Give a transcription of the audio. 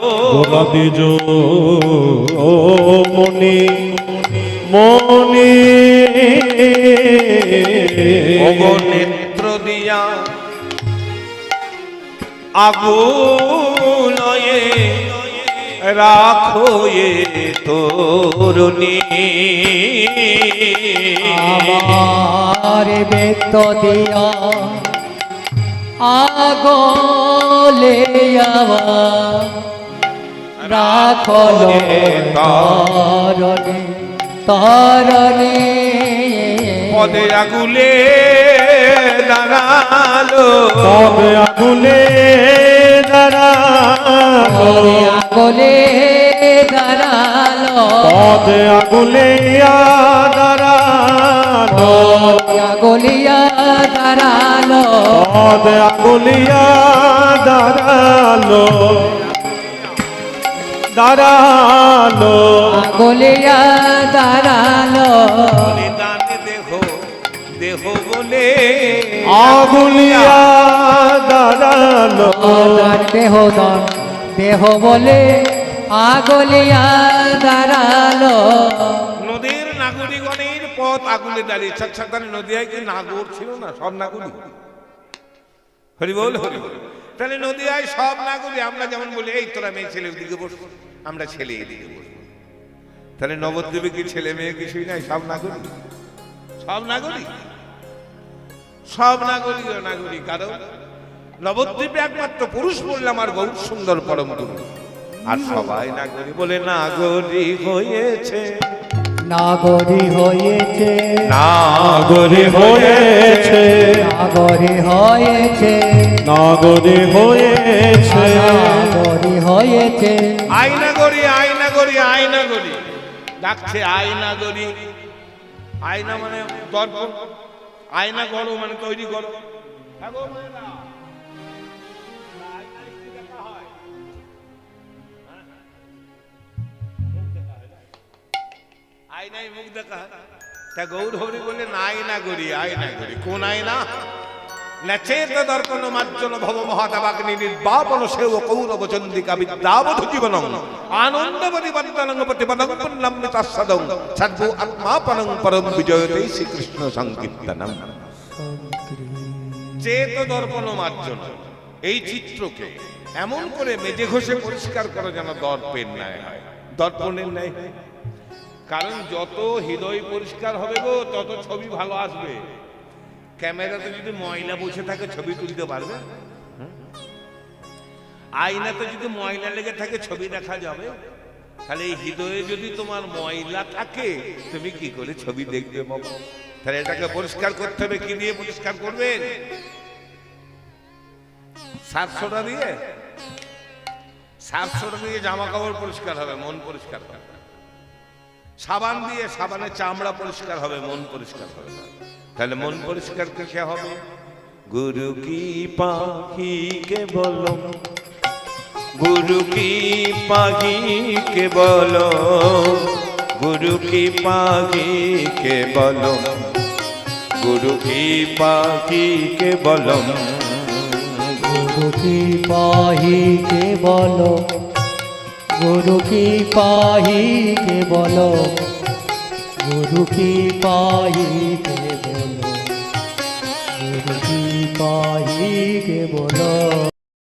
গোলাপি জো মনি মনি নেত্র দিয়া আগুলয়ে রাখো এ তরুণী আমার বেত দিয়া আগলে রাখো তরণী তরণী পদে আগুলে দাঁড়ালো তবে আগুলে দাঁড়ালো আগলে দাঁড়ালো পদে আগুলে দাঁড়ালো আগলিয়া দাঁড়ালো পদে আগুলিয়া দাঁড়ালো দাঁড়ালো আগলিয়া দাঁড়ালো দানে দেহ বলে আগুলিয়া দাঁড়ালো দেহ দান দেহ বলে আগলিয়া দাঁড়ালো নদীর নাগরিকগণের পথ আগুলে দাঁড়িয়ে ছাড় নদীয়ায় কি নাগর ছিল না সব নাগরিক হরি বল হরি বল তাহলে নদীয়ায় সব নাগরিক আমরা যেমন বলি এই তোরা মেয়ে ছেলে দিকে বসবো আমরা ছেলে এদিকে বসবো তাহলে নবদ্বীপে কি ছেলে মেয়ে কিছুই নাই সব নাগরিক সব নাগরিক সব নাগরিক নাগরিক কারণ নবদ্বীপে একমাত্র পুরুষ বললাম আর বহু সুন্দর পরম গুরু আর সবাই নাগরিক বলে নাগরিক হয়েছে নাগরি হয়েছে নাগরি হয়েছে নাগরি হয়েছে নাগরি হয়েছে নাগরি হয়েছে আইনাগরি আইনাগরি আইনাগরি ডাকছে আইনাগরি আয়না মানে দর্পণ আয়না করো মানে তৈরি করো আয়নায় মুখ দেখা তা গৌর হরি বলে না আয়না করি আয়না করি কোন আয়না নচেত দর্পণ মার্জন ভব মহাদাবাগ্নি নির্বাপন সেও কৌরব চন্দ্রিকা বিদ্যাবধ জীবনং আনন্দবতি বন্দনং প্রতিপদং পুণ্যমৃতাস্সদং সর্ব আত্মাপনং পরম বিজয়তে শ্রীকৃষ্ণ সংকীর্তনম চেত দর্পণ মার্জন এই চিত্রকে এমন করে মেজে ঘষে পরিষ্কার করো যেন দর্পের ন্যায় হয় দর্পণের ন্যায় হয় কারণ যত হৃদয় পরিষ্কার হবে গো তত ছবি ভালো আসবে ক্যামেরাতে যদি ময়লা বসে থাকে ছবি তুলতে পারবে আয়নাতে যদি ময়লা লেগে থাকে ছবি দেখা যাবে তাহলে এই হৃদয়ে যদি তোমার ময়লা থাকে তুমি কি করে ছবি দেখবে বাবা তাহলে এটাকে পরিষ্কার করতে হবে কি দিয়ে পরিষ্কার করবেন সার্ফ সোডা দিয়ে সার্ফ সোডা দিয়ে জামা কাপড় পরিষ্কার হবে মন পরিষ্কার হবে সাবান দিয়ে সাবানে চামড়া পরিষ্কার হবে মন পরিষ্কার হবে তাহলে মন পরিষ্কার কে হবে গুরু কি পাখি কে বলো গুরু কি পাখি কে বলো গুরু কি পাখি কে বলো গুরু কি পাখি কে বলো গুরু কি পাহি কে বলো গুরু কি পাহি কে বলো গুরু কি পাহি কে বলো গুরু কি পাহি কে বলো।